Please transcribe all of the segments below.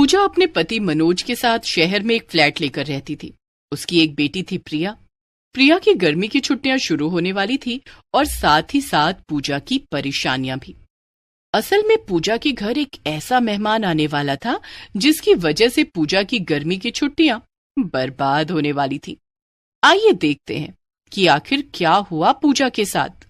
पूजा अपने पति मनोज के साथ शहर में एक फ्लैट लेकर रहती थी। उसकी एक बेटी थी प्रिया। प्रिया की गर्मी की छुट्टियां शुरू होने वाली थी और साथ ही साथ पूजा की परेशानियां भी। असल में पूजा के घर एक ऐसा मेहमान आने वाला था जिसकी वजह से पूजा की गर्मी की छुट्टियां बर्बाद होने वाली थी। आइए देखते हैं कि आखिर क्या हुआ पूजा के साथ।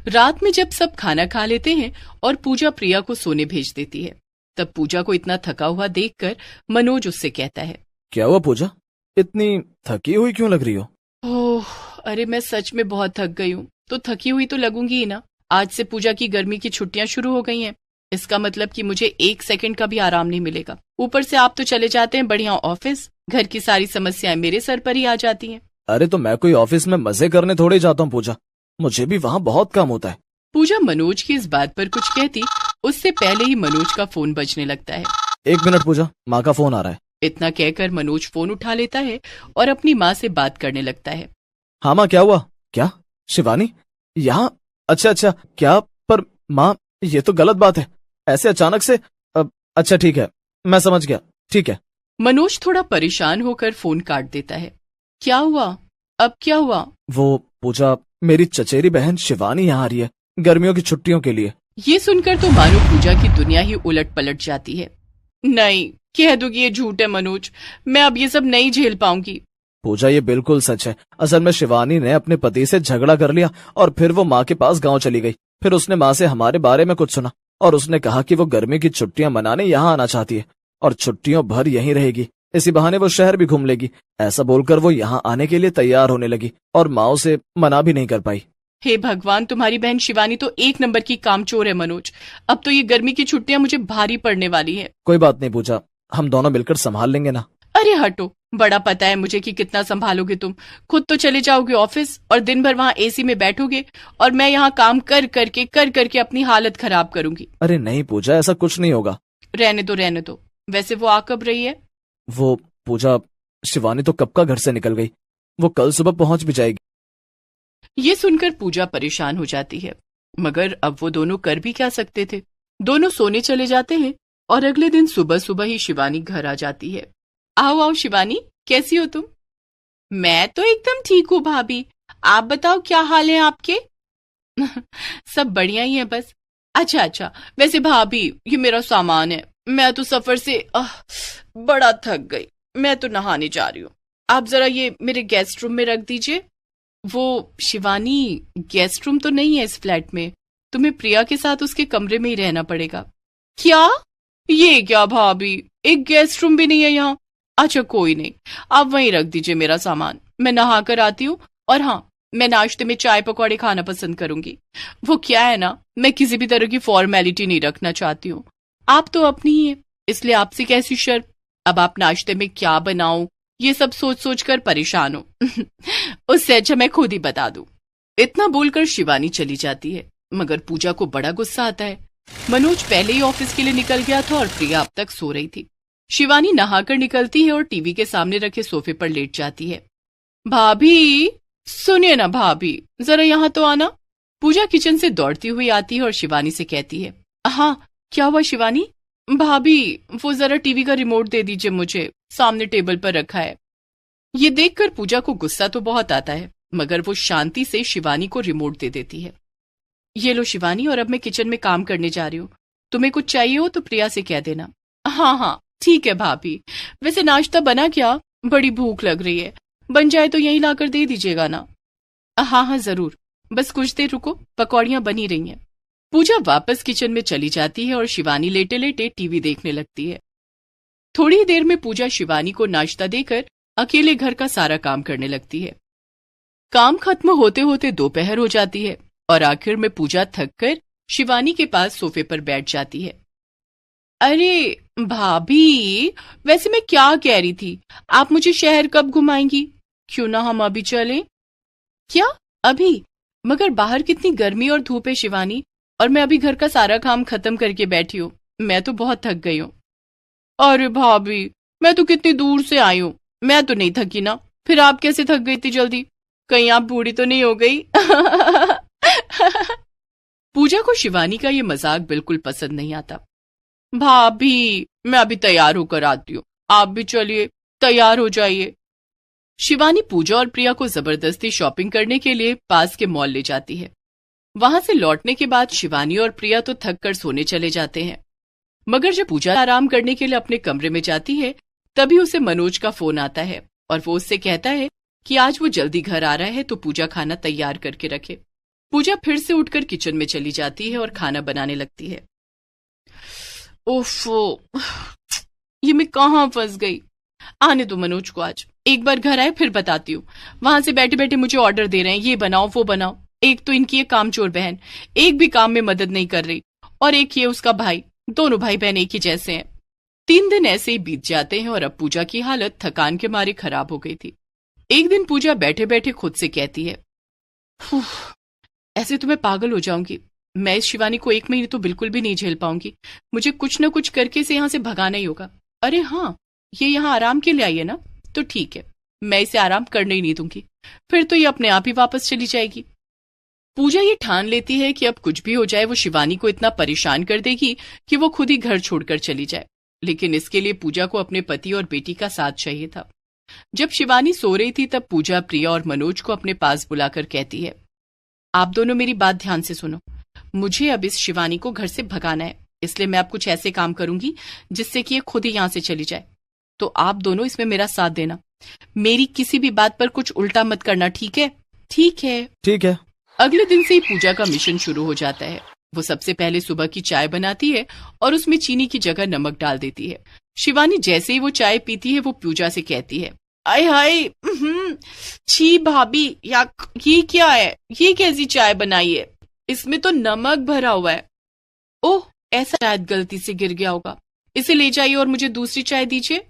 रात में जब सब खाना खा लेते हैं और पूजा प्रिया को सोने भेज देती है, तब पूजा को इतना थका हुआ देखकर मनोज उससे कहता है, क्या हुआ पूजा, इतनी थकी हुई क्यों लग रही हो? ओह, अरे मैं सच में बहुत थक गई हूँ। तो थकी हुई तो लगूंगी ही ना। आज से पूजा की गर्मी की छुट्टियां शुरू हो गई हैं। इसका मतलब कि मुझे एक सेकंड का भी आराम नहीं मिलेगा। ऊपर से आप तो चले जाते हैं बढ़िया ऑफिस, घर की सारी समस्याएं मेरे सर पर ही आ जाती हैं। अरे तो मैं कोई ऑफिस में मजे करने थोड़े जाता हूँ पूजा, मुझे भी वहाँ बहुत काम होता है। पूजा मनोज की इस बात पर कुछ कहती, उससे पहले ही मनोज का फोन बजने लगता है। 1 मिनट पूजा, माँ का फोन आ रहा है। इतना कहकर मनोज फोन उठा लेता है और अपनी माँ से बात करने लगता है। हाँ माँ, क्या हुआ? क्या शिवानी यहाँ? अच्छा, क्या? पर माँ, ये तो गलत बात है, ऐसे अचानक से। अच्छा ठीक है, मैं समझ गया, ठीक है। मनोज थोड़ा परेशान होकर फोन काट देता है। क्या हुआ? अब क्या हुआ? वो पूजा, मेरी चचेरी बहन शिवानी यहाँ आ रही है गर्मियों की छुट्टियों के लिए। ये सुनकर तो मानो पूजा की दुनिया ही उलट पलट जाती है। नहीं, कह दो कि ये झूठ है मनोज, मैं अब ये सब नहीं झेल पाऊंगी। पूजा, ये बिल्कुल सच है। असल में शिवानी ने अपने पति से झगड़ा कर लिया और फिर वो माँ के पास गांव चली गई। फिर उसने माँ से हमारे बारे में कुछ सुना और उसने कहा कि वो गर्मी की छुट्टियां मनाने यहाँ आना चाहती है और छुट्टियों भर यहीं रहेगी। इसी बहाने वो शहर भी घूम लेगी। ऐसा बोलकर वो यहाँ आने के लिए तैयार होने लगी और माँ उसे मना भी नहीं कर पाई। हे भगवान, तुम्हारी बहन शिवानी तो एक नंबर की कामचोर है मनोज। अब तो ये गर्मी की छुट्टियां मुझे भारी पड़ने वाली है। कोई बात नहीं पूजा, हम दोनों मिलकर संभाल लेंगे ना। अरे हटो, बड़ा पता है मुझे कि कितना संभालोगे तुम। खुद तो चले जाओगे ऑफिस और दिन भर वहाँ एसी में बैठोगे और मैं यहाँ काम कर करके अपनी हालत खराब करूंगी। अरे नहीं पूजा, ऐसा कुछ नहीं होगा। रहने दो। वैसे वो आ कब रही है? वो पूजा, शिवानी तो कब का घर से निकल गई, वो कल सुबह पहुंच भी जाएगी। ये सुनकर पूजा परेशान हो जाती है, मगर अब वो दोनों कर भी क्या सकते थे। दोनों सोने चले जाते हैं और अगले दिन सुबह सुबह ही शिवानी घर आ जाती है। आओ शिवानी, कैसी हो तुम? मैं तो एकदम ठीक हूँ भाभी, आप बताओ क्या हाल है आपके? सब बढ़िया ही है बस। अच्छा, वैसे भाभी ये मेरा सामान है, मैं तो सफर से बड़ा थक गई। मैं तो नहाने जा रही हूँ, आप जरा ये मेरे गेस्ट रूम में रख दीजिए। वो शिवानी, गेस्ट रूम तो नहीं है इस फ्लैट में, तुम्हें प्रिया के साथ उसके कमरे में ही रहना पड़ेगा। क्या? ये क्या भाभी, एक गेस्ट रूम भी नहीं है यहाँ? अच्छा कोई नहीं, आप वहीं रख दीजिए मेरा सामान, मैं नहा कर आती हूँ। और हाँ, मैं नाश्ते में चाय पकौड़े खाना पसंद करूंगी। वो क्या है ना, मैं किसी भी तरह की फॉर्मेलिटी नहीं रखना चाहती हूँ। आप तो अपनी ही है, इसलिए आपसे कैसी शर्म। अब आप नाश्ते में क्या बनाऊं, ये सब सोच सोच कर परेशान हो। उससे अच्छा मैं खुद ही बता दूं। इतना बोलकर शिवानी चली जाती है, मगर पूजा को बड़ा गुस्सा आता है। मनोज पहले ही ऑफिस के लिए निकल गया था और प्रिया अब तक सो रही थी। शिवानी नहाकर निकलती है और टीवी के सामने रखे सोफे पर लेट जाती है। भाभी, सुनिए ना भाभी, जरा यहाँ तो आना। पूजा किचन से दौड़ती हुई आती है और शिवानी से कहती है। हाँ, क्या हुआ शिवानी? भाभी, वो जरा टीवी का रिमोट दे दीजिए मुझे, सामने टेबल पर रखा है। ये देखकर पूजा को गुस्सा तो बहुत आता है, मगर वो शांति से शिवानी को रिमोट दे देती है। ये लो शिवानी, और अब मैं किचन में काम करने जा रही हूँ, तुम्हें कुछ चाहिए हो तो प्रिया से कह देना। हाँ ठीक है भाभी, वैसे नाश्ता बना क्या? बड़ी भूख लग रही है, बन जाए तो यहीं लाकर दे दीजिएगा ना। हाँ जरूर, बस कुछ देर रुको, पकौड़ियां बनी रही हैं। पूजा वापस किचन में चली जाती है और शिवानी लेटे लेटे टीवी देखने लगती है। थोड़ी ही देर में पूजा शिवानी को नाश्ता देकर अकेले घर का सारा काम करने लगती है। काम खत्म होते होते दोपहर हो जाती है और आखिर में पूजा थक कर शिवानी के पास सोफे पर बैठ जाती है। अरे भाभी, वैसे मैं क्या कह रही थी, आप मुझे शहर कब घुमाएंगी? क्यों ना हम अभी चलें? क्या अभी? मगर बाहर कितनी गर्मी और धूप है शिवानी, और मैं अभी घर का सारा काम खत्म करके बैठी हूँ, मैं तो बहुत थक गई हूँ। अरे भाभी, मैं तो कितनी दूर से आई हूँ, मैं तो नहीं थकी ना, फिर आप कैसे थक गई इतनी जल्दी? कहीं आप बूढ़ी तो नहीं हो गई? पूजा को शिवानी का ये मजाक बिल्कुल पसंद नहीं आता। भाभी, मैं अभी तैयार होकर आती हूँ, आप भी चलिए, तैयार हो जाइए। शिवानी पूजा और प्रिया को जबरदस्ती शॉपिंग करने के लिए पास के मॉल ले जाती है। वहां से लौटने के बाद शिवानी और प्रिया तो थक कर सोने चले जाते हैं, मगर जब पूजा आराम करने के लिए अपने कमरे में जाती है तभी उसे मनोज का फोन आता है और वो उससे कहता है कि आज वो जल्दी घर आ रहा है तो पूजा खाना तैयार करके रखे। पूजा फिर से उठकर किचन में चली जाती है और खाना बनाने लगती है। ओफो, ये मैं कहाँ फंस गई। आने दो मनोज को, आज एक बार घर आए फिर बताती हूँ। वहां से बैठे बैठे मुझे ऑर्डर दे रहे हैं, ये बनाओ वो बनाओ। एक तो इनकी ये कामचोर बहन एक भी काम में मदद नहीं कर रही, और एक ये उसका भाई, दोनों भाई बहन एक ही जैसे हैं। 3 दिन ऐसे ही बीत जाते हैं और अब पूजा की हालत थकान के मारे खराब हो गई थी। एक दिन पूजा बैठे बैठे खुद से कहती है, ऐसे तो मैं पागल हो जाऊंगी। मैं इस शिवानी को 1 महीने तो बिल्कुल भी नहीं झेल पाऊंगी। मुझे कुछ न कुछ करके इसे यहां से भगाना ही होगा। अरे हाँ, ये यहाँ आराम के लिए आई है ना, तो ठीक है, मैं इसे आराम करने ही नहीं दूंगी, फिर तो ये अपने आप ही वापस चली जाएगी। पूजा ये ठान लेती है कि अब कुछ भी हो जाए वो शिवानी को इतना परेशान कर देगी कि वो खुद ही घर छोड़कर चली जाए। लेकिन इसके लिए पूजा को अपने पति और बेटी का साथ चाहिए था। जब शिवानी सो रही थी तब पूजा प्रिया और मनोज को अपने पास बुलाकर कहती है, आप दोनों मेरी बात ध्यान से सुनो। मुझे अब इस शिवानी को घर से भगाना है, इसलिए मैं अब कुछ ऐसे काम करूंगी जिससे कि ये खुद ही यहां से चली जाए। तो आप दोनों इसमें मेरा साथ देना। मेरी किसी भी बात पर कुछ उल्टा मत करना, ठीक है? ठीक है, ठीक है। अगले दिन से ही पूजा का मिशन शुरू हो जाता है। वो सबसे पहले सुबह की चाय बनाती है और उसमें चीनी की जगह नमक डाल देती है। शिवानी जैसे ही वो चाय पीती है वो पूजा से कहती है, आय हाय, छी भाभी, ये क्या है? ये कैसी चाय बनाई है? इसमें तो नमक भरा हुआ है। ओह, ऐसा शायद गलती से गिर गया होगा। इसे ले जाइए और मुझे दूसरी चाय दीजिए।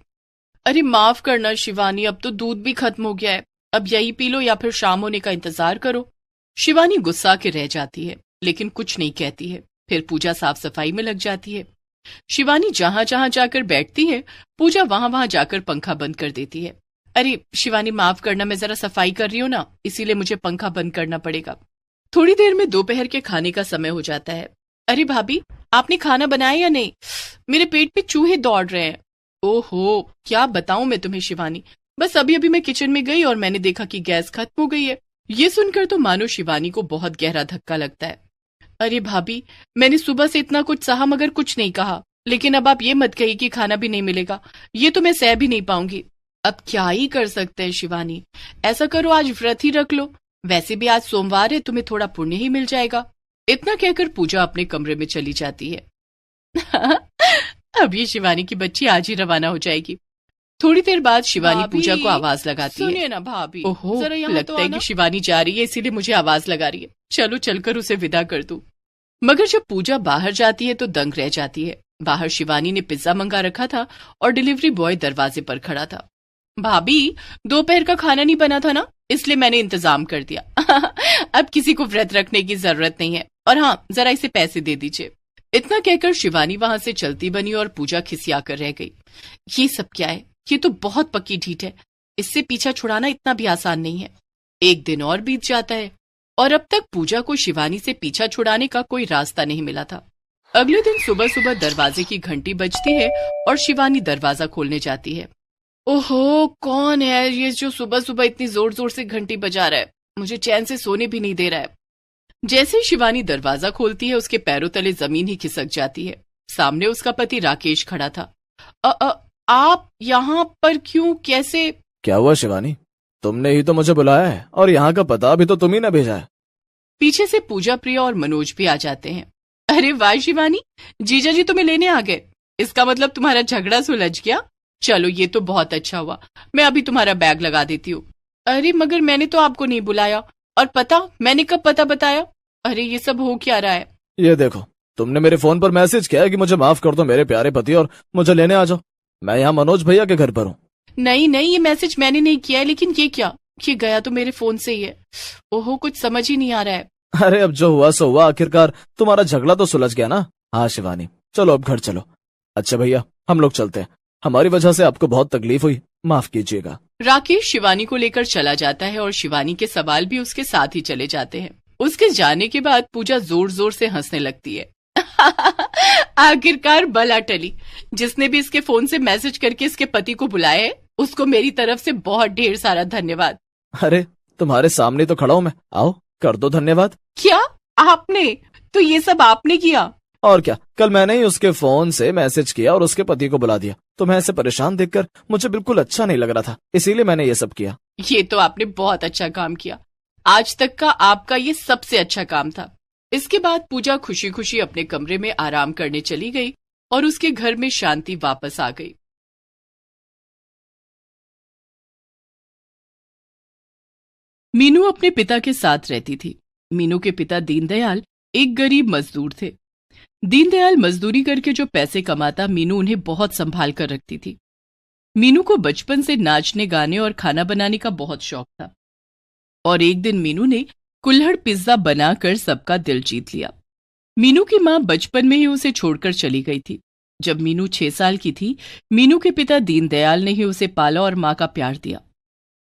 अरे माफ करना शिवानी, अब तो दूध भी खत्म हो गया है। अब यही पी लो या फिर शाम होने का इंतजार करो। शिवानी गुस्सा के रह जाती है लेकिन कुछ नहीं कहती है। फिर पूजा साफ सफाई में लग जाती है। शिवानी जहां जहां जाकर बैठती है पूजा वहां वहां जाकर पंखा बंद कर देती है। अरे शिवानी माफ करना, मैं जरा सफाई कर रही हूँ ना, इसीलिए मुझे पंखा बंद करना पड़ेगा। थोड़ी देर में दोपहर के खाने का समय हो जाता है। अरे भाभी, आपने खाना बनाया या नहीं? मेरे पेट पे चूहे दौड़ रहे हैं। ओहो, क्या बताऊं मैं तुम्हें शिवानी, बस अभी अभी मैं किचन में गई और मैंने देखा कि गैस खत्म हो गई है। ये सुनकर तो मानो शिवानी को बहुत गहरा धक्का लगता है। अरे भाभी, मैंने सुबह से इतना कुछ सहा मगर कुछ नहीं कहा, लेकिन अब आप ये मत कहिए कि खाना भी नहीं मिलेगा। ये तो मैं सह भी नहीं पाऊंगी। अब क्या ही कर सकते हैं शिवानी, ऐसा करो आज व्रत ही रख लो। वैसे भी आज सोमवार है, तुम्हें थोड़ा पुण्य ही मिल जाएगा। इतना कहकर पूजा अपने कमरे में चली जाती है। अब ये शिवानी की बच्ची आज ही रवाना हो जाएगी। थोड़ी देर बाद शिवानी पूजा को आवाज लगाती है। सुनिए ना भाभी, ओहो, लगता है कि शिवानी जा रही है इसीलिए मुझे आवाज लगा रही है। चलो चलकर उसे विदा कर दूं। मगर जब पूजा बाहर जाती है तो दंग रह जाती है। बाहर शिवानी ने पिज्जा मंगा रखा था और डिलीवरी बॉय दरवाजे पर खड़ा था। भाभी, दोपहर का खाना नहीं बना था ना, इसलिए मैंने इंतजाम कर दिया। अब किसी को व्रत रखने की जरूरत नहीं है, और हाँ, जरा इसे पैसे दे दीजिए। इतना कहकर शिवानी वहां से चलती बनी और पूजा खिसिया कर रह गई। ये सब क्या है? ये तो बहुत पक्की ढीठ है, इससे पीछा छुड़ाना इतना भी आसान नहीं है। एक दिन और बीत जाता है और अब तक पूजा को शिवानी से पीछा छुड़ाने का कोई रास्ता नहीं मिला था। अगले दिन सुबह सुबह दरवाजे की घंटी बजती है और शिवानी दरवाजा खोलने जाती है। ओहो, कौन है ये जो सुबह सुबह इतनी जोर जोर से घंटी बजा रहा है? मुझे चैन से सोने भी नहीं दे रहा है। जैसे ही शिवानी दरवाजा खोलती है उसके पैरों तले जमीन ही खिसक जाती है। सामने उसका पति राकेश खड़ा था। आप यहाँ पर क्यों, कैसे? क्या हुआ शिवानी, तुमने ही तो मुझे बुलाया है और यहाँ का पता भी तो तुम ही ने भेजा है। पीछे से पूजा, प्रिया और मनोज भी आ जाते हैं। अरे वाह शिवानी, जीजा जी तुम्हें लेने आ गए, इसका मतलब तुम्हारा झगड़ा सुलझ गया। चलो ये तो बहुत अच्छा हुआ, मैं अभी तुम्हारा बैग लगा देती हूँ। अरे मगर मैंने तो आपको नहीं बुलाया, और पता मैंने कब पता बताया? अरे ये सब हो क्या रहा है? ये देखो, तुमने मेरे फोन पर मैसेज किया है कि मुझे माफ कर दो मेरे प्यारे पति और मुझे लेने आ जाओ। मैं यहाँ मनोज भैया के घर पर हूँ। नहीं नहीं, ये मैसेज मैंने नहीं किया है, लेकिन ये क्या, ये गया तो मेरे फोन से ही है। ओहो, कुछ समझ ही नहीं आ रहा है। अरे अब जो हुआ सो हुआ, आखिरकार तुम्हारा झगड़ा तो सुलझ गया ना। हाँ शिवानी, चलो अब घर चलो। अच्छा भैया, हम लोग चलते हैं, हमारी वजह से आपको बहुत तकलीफ हुई, माफ कीजिएगा। राकेश शिवानी को लेकर चला जाता है और शिवानी के सवाल भी उसके साथ ही चले जाते हैं। उसके जाने के बाद पूजा जोर जोर से हंसने लगती है। आखिरकार बला टली। जिसने भी इसके फोन से मैसेज करके इसके पति को बुलाया है, उसको मेरी तरफ से बहुत ढेर सारा धन्यवाद। अरे तुम्हारे सामने तो खड़ा हूं मैं, आओ कर दो धन्यवाद। क्या आपने? तो ये सब आपने किया? और क्या, कल मैंने ही उसके फोन से मैसेज किया और उसके पति को बुला दिया। तुम्हें ऐसे परेशान देखकर मुझे बिल्कुल अच्छा नहीं लग रहा था, इसीलिए मैंने ये सब किया। ये तो आपने बहुत अच्छा काम किया। आज तक का आपका ये सबसे अच्छा काम था। इसके बाद पूजा खुशी खुशी अपने कमरे में आराम करने चली गई और उसके घर में शांति वापस आ गई। मीनू अपने पिता के साथ रहती थी। मीनू के पिता दीनदयाल एक गरीब मजदूर थे। दीनदयाल मजदूरी करके जो पैसे कमाता, मीनू उन्हें बहुत संभाल कर रखती थी। मीनू को बचपन से नाचने, गाने और खाना बनाने का बहुत शौक था और एक दिन मीनू ने कुल्हड़ पिज्जा बनाकर सबका दिल जीत लिया। मीनू की मां बचपन में ही उसे छोड़कर चली गई थी। जब मीनू 6 साल की थी, मीनू के पिता दीनदयाल ने ही उसे पाला और मां का प्यार दिया।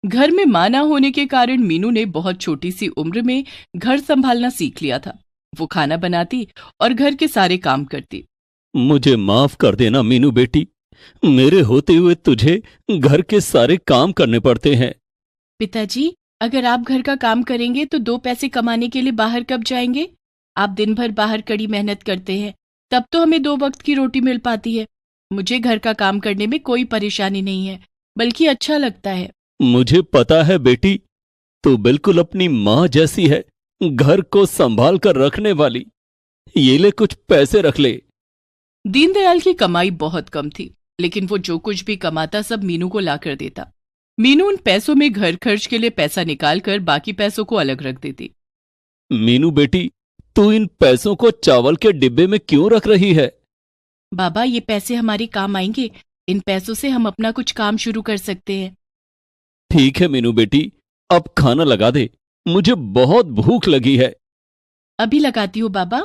घर में मां ना होने के कारण मीनू ने बहुत छोटी सी उम्र में घर संभालना सीख लिया था। वो खाना बनाती और घर के सारे काम करती। मुझे माफ कर देना मीनू बेटी, मेरे होते हुए तुझे घर के सारे काम करने पड़ते हैं। पिताजी, अगर आप घर का काम करेंगे तो 2 पैसे कमाने के लिए बाहर कब जाएंगे? आप दिन भर बाहर कड़ी मेहनत करते हैं, तब तो हमें 2 वक्त की रोटी मिल पाती है। मुझे घर का काम करने में कोई परेशानी नहीं है, बल्कि अच्छा लगता है। मुझे पता है बेटी, तू बिल्कुल अपनी माँ जैसी है, घर को संभाल कर रखने वाली। ये ले कुछ पैसे रख ले। दीनदयाल की कमाई बहुत कम थी, लेकिन वो जो कुछ भी कमाता सब मीनू को ला कर देता। मीनू उन पैसों में घर खर्च के लिए पैसा निकालकर बाकी पैसों को अलग रख देती। मीनू बेटी, तू इन पैसों को चावल के डिब्बे में क्यों रख रही है? बाबा, ये पैसे हमारे काम आएंगे। इन पैसों से हम अपना कुछ काम शुरू कर सकते हैं। ठीक है मीनू बेटी, अब खाना लगा दे, मुझे बहुत भूख लगी है। अभी लगाती हूँ बाबा।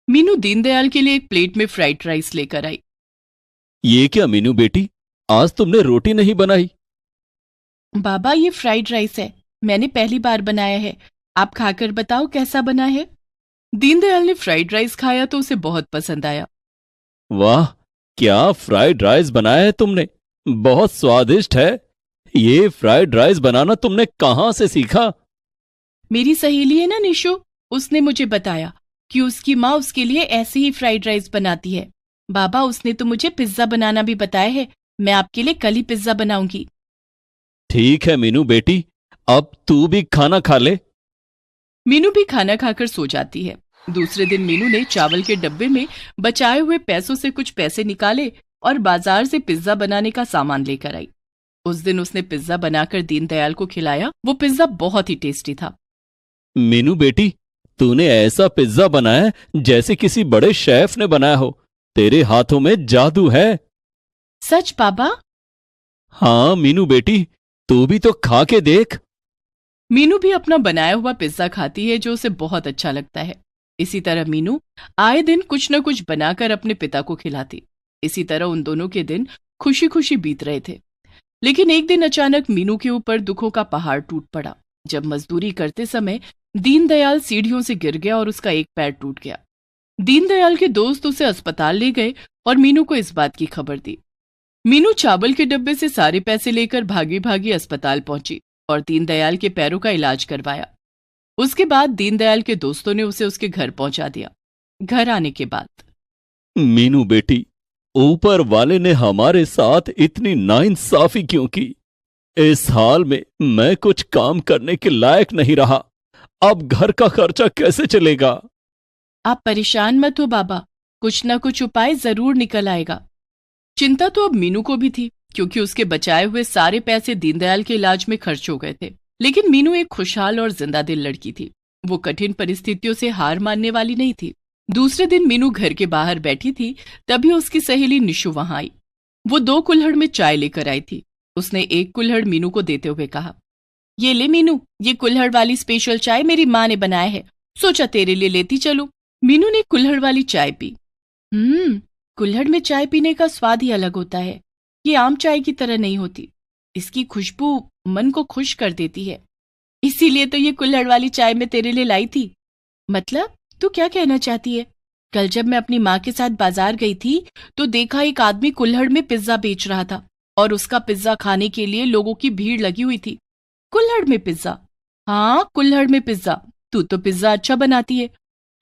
मीनू दीनदयाल के लिए एक प्लेट में फ्राइड राइस लेकर आई। ये क्या मीनू बेटी, आज तुमने रोटी नहीं बनाई? बाबा, ये फ्राइड राइस है, मैंने पहली बार बनाया है। आप खाकर बताओ कैसा बना है। दीनदयाल ने फ्राइड राइस खाया तो उसे बहुत पसंद आया। वाह, क्या फ्राइड राइस बनाया है तुमने, बहुत स्वादिष्ट है। ये फ्राइड राइस बनाना तुमने कहां से सीखा? मेरी सहेली है ना निशु, उसने मुझे बताया कि उसकी माँ उसके लिए ऐसे ही फ्राइड राइस बनाती है। बाबा, उसने तो मुझे पिज्जा बनाना भी बताया है। मैं आपके लिए कल ही पिज्जा बनाऊंगी। ठीक है मीनू बेटी, अब तू भी खाना खा ले। मीनू भी खाना खाकर सो जाती है। दूसरे दिन मीनू ने चावल के डब्बे में बचाए हुए पैसों से कुछ पैसे निकाले और बाजार से पिज्जा बनाने का सामान लेकर आई। उस दिन उसने पिज्जा बनाकर दीनदयाल को खिलाया। वो पिज्जा बहुत ही टेस्टी था। मीनू बेटी, तूने ऐसा पिज्जा बनाया जैसे किसी बड़े शेफ ने बनाया हो। तेरे हाथों में जादू है। सच बाबा? हाँ मीनू बेटी, तू भी तो खा के देख। मीनू भी अपना बनाया हुआ पिज्जा खाती है, जो उसे बहुत अच्छा लगता है। इसी तरह मीनू आए दिन कुछ न कुछ बनाकर अपने पिता को खिलाती। इसी तरह उन दोनों के दिन खुशी खुशी बीत रहे थे। लेकिन एक दिन अचानक मीनू के ऊपर दुखों का पहाड़ टूट पड़ा। जब मजदूरी करते समय दीनदयाल सीढ़ियों से गिर गया और उसका एक पैर टूट गया। दीनदयाल के दोस्त उसे अस्पताल ले गए और मीनू को इस बात की खबर दी। मीनू चावल के डब्बे से सारे पैसे लेकर भागी भागी अस्पताल पहुंची और दीनदयाल के पैरों का इलाज करवाया। उसके बाद दीनदयाल के दोस्तों ने उसे उसके घर पहुंचा दिया। घर आने के बाद, मीनू बेटी, ऊपर वाले ने हमारे साथ इतनी नाइंसाफी क्यों की? इस हाल में मैं कुछ काम करने के लायक नहीं रहा। अब घर का खर्चा कैसे चलेगा? आप परेशान मत हो बाबा, कुछ न कुछ उपाय जरूर निकल आएगा। चिंता तो अब मीनू को भी थी, क्योंकि उसके बचाए हुए सारे पैसे दीनदयाल के इलाज में खर्च हो गए थे। लेकिन मीनू एक खुशहाल और जिंदा दिल लड़की थी। वो कठिन परिस्थितियों से हार मानने वाली नहीं थी। दूसरे दिन मीनू घर के बाहर बैठी थी, तभी उसकी सहेली निशु वहां आई। वो 2 कुल्हड़ में चाय लेकर आई थी। उसने एक कुल्हड़ मीनू को देते हुए कहा, ये ले मीनू, ये कुल्हड़ वाली स्पेशल चाय मेरी माँ ने बनाया है, सोचा तेरे लिए लेती चलूं। मीनू ने कुल्हड़ वाली चाय पी। कुल्हड़ में चाय पीने का स्वाद ही अलग होता है। ये आम चाय की तरह नहीं होती। इसकी खुशबू मन को खुश कर देती है। इसीलिए तो ये कुल्हड़ वाली चाय मैं तेरे लिए लाई थी। मतलब, तू क्या कहना चाहती है? कल जब मैं अपनी माँ के साथ बाजार गई थी तो देखा एक आदमी कुल्हड़ में पिज्जा बेच रहा था और उसका पिज्जा खाने के लिए लोगों की भीड़ लगी हुई थी। कुल्हड़ में पिज्जा? हाँ, कुल्हड़ में पिज्जा। तू तो पिज्जा अच्छा बनाती है,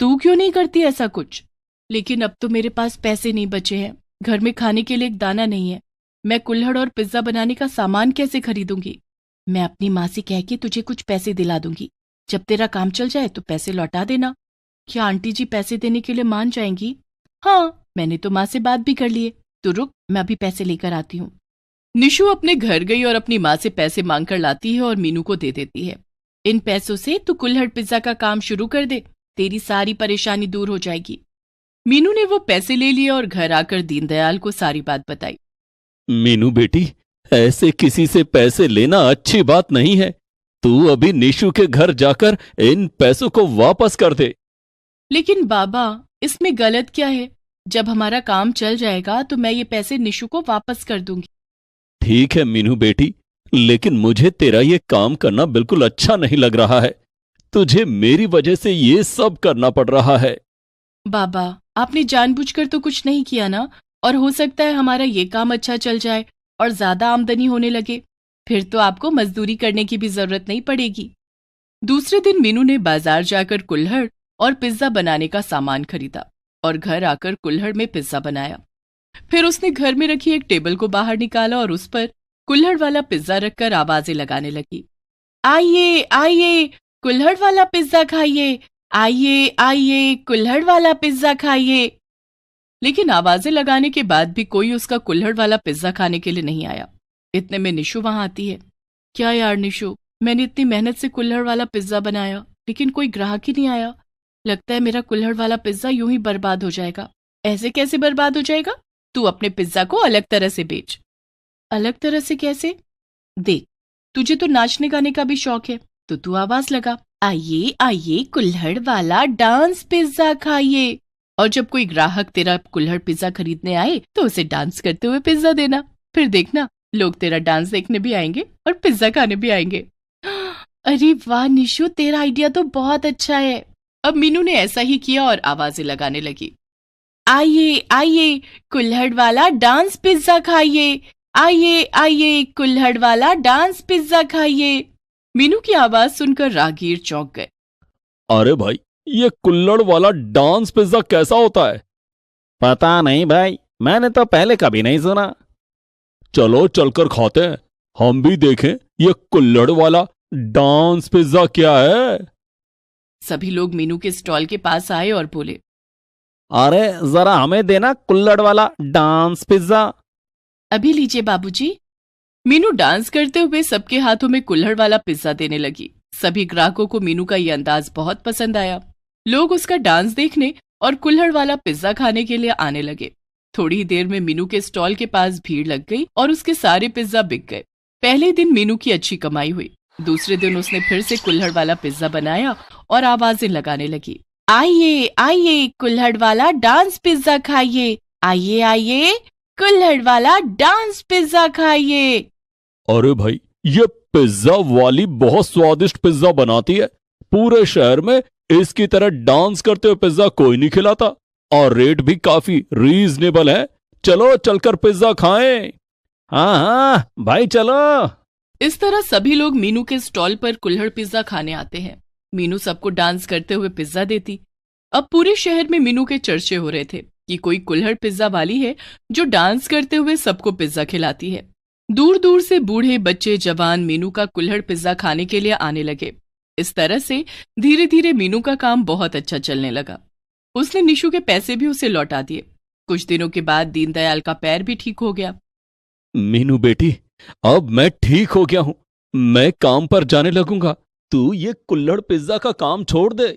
तू क्यों नहीं करती ऐसा कुछ? लेकिन अब तो मेरे पास पैसे नहीं बचे हैं, घर में खाने के लिए एक दाना नहीं है। मैं कुल्हड़ और पिज्जा बनाने का सामान कैसे खरीदूंगी? मैं अपनी माँ से कह के तुझे कुछ पैसे दिला दूंगी, जब तेरा काम चल जाए तो पैसे लौटा देना। क्या आंटी जी पैसे देने के लिए मान जाएंगी? हाँ, मैंने तो माँ से बात भी कर ली है। तो रुक, मैं अभी पैसे लेकर आती हूँ। निशु अपने घर गई और अपनी माँ से पैसे मांग कर लाती है और मीनू को दे देती है। इन पैसों से तू कुल्हड़ पिज्जा का काम शुरू कर दे, तेरी सारी परेशानी दूर हो जाएगी। मीनू ने वो पैसे ले लिए और घर आकर दीनदयाल को सारी बात बताई। मीनू बेटी, ऐसे किसी से पैसे लेना अच्छी बात नहीं है। तू अभी निशु के घर जाकर इन पैसों को वापस कर दे। लेकिन बाबा, इसमें गलत क्या है? जब हमारा काम चल जाएगा तो मैं ये पैसे निशु को वापस कर दूंगी। ठीक है मीनू बेटी, लेकिन मुझे तेरा ये काम करना बिल्कुल अच्छा नहीं लग रहा है। तुझे मेरी वजह से ये सब करना पड़ रहा है। बाबा, आपने जानबूझकर तो कुछ नहीं किया ना, और हो सकता है हमारा ये काम अच्छा चल जाए और ज्यादा आमदनी होने लगे, फिर तो आपको मजदूरी करने की भी जरूरत नहीं पड़ेगी। दूसरे दिन मीनू ने बाजार जाकर कुल्हड़ और पिज्जा बनाने का सामान खरीदा और घर आकर कुल्हड़ में पिज्जा बनाया। फिर उसने घर में रखी एक टेबल को बाहर निकाला और उस पर कुल्हड़ वाला पिज्जा रखकर आवाजें लगाने लगी। आइए आइए, कुल्हड़ वाला पिज्जा खाइए, आइए आइए, कुल्हड़ वाला पिज्जा खाइए। लेकिन आवाजें लगाने के बाद भी कोई उसका कुल्हड़ वाला पिज्जा खाने के लिए नहीं आया। इतने में निशु वहां आती है। क्या यार निशु, मैंने इतनी मेहनत से कुल्हड़ वाला पिज्जा बनाया लेकिन कोई ग्राहक ही नहीं आया। लगता है मेरा कुल्हड़ वाला पिज्जा यूं ही बर्बाद हो जाएगा। ऐसे कैसे बर्बाद हो जाएगा? तू अपने पिज्जा को अलग तरह से बेच। अलग तरह से कैसे? देख, तुझे तो नाचने गाने का भी शौक है, तो तू आवाज लगा, आइए आइए, कुल्हड़ वाला डांस पिज्जा खाइए। और जब कोई ग्राहक तेरा कुल्हड़ पिज्जा खरीदने आए तो उसे डांस करते हुए पिज्जा देना। फिर देखना, लोग तेरा डांस देखने भी आएंगे और पिज्जा खाने भी आएंगे। अरे वाह निशु, तेरा आइडिया तो बहुत अच्छा है। अब मीनू ने ऐसा ही किया और आवाजें लगाने लगी। आइए आइए, कुल्हड़ वाला डांस पिज्जा खाइए, आइए आइए, कुल्हड़ वाला डांस पिज्जा खाइए। मीनू की आवाज सुनकर राहगीर चौंक गए। अरे भाई, ये कुल्हड़ वाला डांस पिज्जा कैसा होता है? पता नहीं भाई, मैंने तो पहले कभी नहीं सुना। चलो चलकर खाते हैं, हम भी देखें ये कुल्हड़ वाला डांस पिज्जा क्या है। सभी लोग मीनू के स्टॉल के पास आए और बोले, अरे जरा हमें देना कुल्हड़ वाला डांस पिज्जा। अभी लीजिए बाबूजी। मीनू डांस करते हुए सबके हाथों में कुल्हड़ वाला पिज्जा देने लगी। सभी ग्राहकों को मीनू का ये अंदाज बहुत पसंद आया। लोग उसका डांस देखने और कुल्हड़ वाला पिज्जा खाने के लिए आने लगे। थोड़ी ही देर में मीनू के स्टॉल के पास भीड़ लग गई और उसके सारे पिज्जा बिक गए। पहले दिन मीनू की अच्छी कमाई हुई। दूसरे दिन उसने फिर से कुल्हड़ वाला पिज्जा बनाया और आवाजें लगाने लगी, आइए आइए, कुल्हड़ वाला डांस पिज्जा खाइए, आइए आइए, कुल्हड़ वाला डांस पिज्जा खाइए। अरे भाई, ये पिज्जा वाली बहुत स्वादिष्ट पिज्जा बनाती है। पूरे शहर में इसकी तरह डांस करते हुए पिज्जा कोई नहीं खिलाता और रेट भी काफी रीजनेबल है। चलो चलकर पिज्जा खाएं। हाँ हाँ भाई, चलो। इस तरह सभी लोग मीनू के स्टॉल पर कुल्हड़ पिज्जा खाने आते हैं। मीनू सबको डांस करते हुए पिज्जा देती। अब पूरे शहर में मीनू के चर्चे हो रहे थे कि कोई कुल्हड़ पिज्जा वाली है जो डांस करते हुए सबको पिज्जा खिलाती है। दूर दूर से बूढ़े, बच्चे, जवान मीनू का कुल्हड़ पिज्जा खाने के लिए आने लगे। इस तरह से धीरे धीरे मीनू का काम बहुत अच्छा चलने लगा। उसने निशु के पैसे भी उसे लौटा दिए। कुछ दिनों के बाद दीनदयाल का पैर भी ठीक हो गया। मीनू बेटी, अब मैं ठीक हो गया हूं, मैं काम पर जाने लगूंगा। तू ये कुल्हड़ पिज्जा का काम छोड़ दे।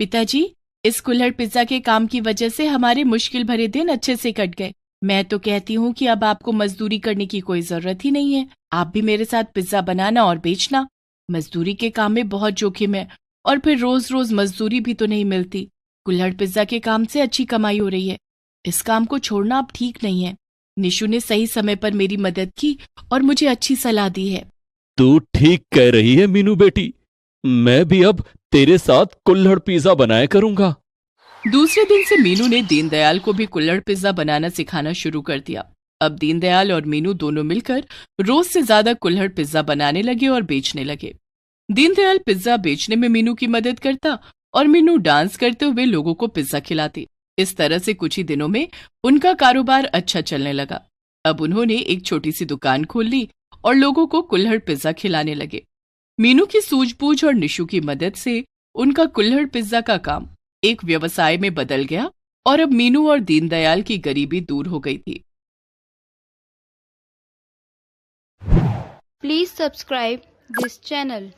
पिताजी, इस कुल्हड़ पिज्जा के काम की वजह से हमारे मुश्किल भरे दिन अच्छे से कट गए। मैं तो कहती हूँ कि अब आपको मजदूरी करने की कोई जरूरत ही नहीं है। आप भी मेरे साथ पिज्जा बनाना और बेचना। मजदूरी के काम में बहुत जोखिम है और फिर रोज रोज मजदूरी भी तो नहीं मिलती। कुल्हड़ पिज्जा के काम से अच्छी कमाई हो रही है। इस काम को छोड़ना अब ठीक नहीं है। निशु ने सही समय पर मेरी मदद की और मुझे अच्छी सलाह दी है। तू ठीक कह रही है मीनू बेटी, मैं भी अब तेरे साथ कुल्हड़ पिज्जा बनाया करूंगा। दूसरे दिन से मीनू ने दीनदयाल को भी कुल्हड़ पिज्जा बनाना सिखाना शुरू कर दिया। अब दीनदयाल और मीनू दोनों मिलकर रोज से ज्यादा कुल्हड़ पिज्जा बनाने लगे और बेचने लगे। दीनदयाल पिज्जा बेचने में मीनू की मदद करता और मीनू डांस करते हुए लोगों को पिज्जा खिलाती। इस तरह से कुछ ही दिनों में उनका कारोबार अच्छा चलने लगा। अब उन्होंने एक छोटी सी दुकान खोल ली और लोगों को कुल्हड़ पिज्जा खिलाने लगे। मीनू की सूझबूझ और निशु की मदद से उनका कुल्हड़ पिज्जा का काम एक व्यवसाय में बदल गया और अब मीनू और दीनदयाल की गरीबी दूर हो गई थी। Please subscribe this channel.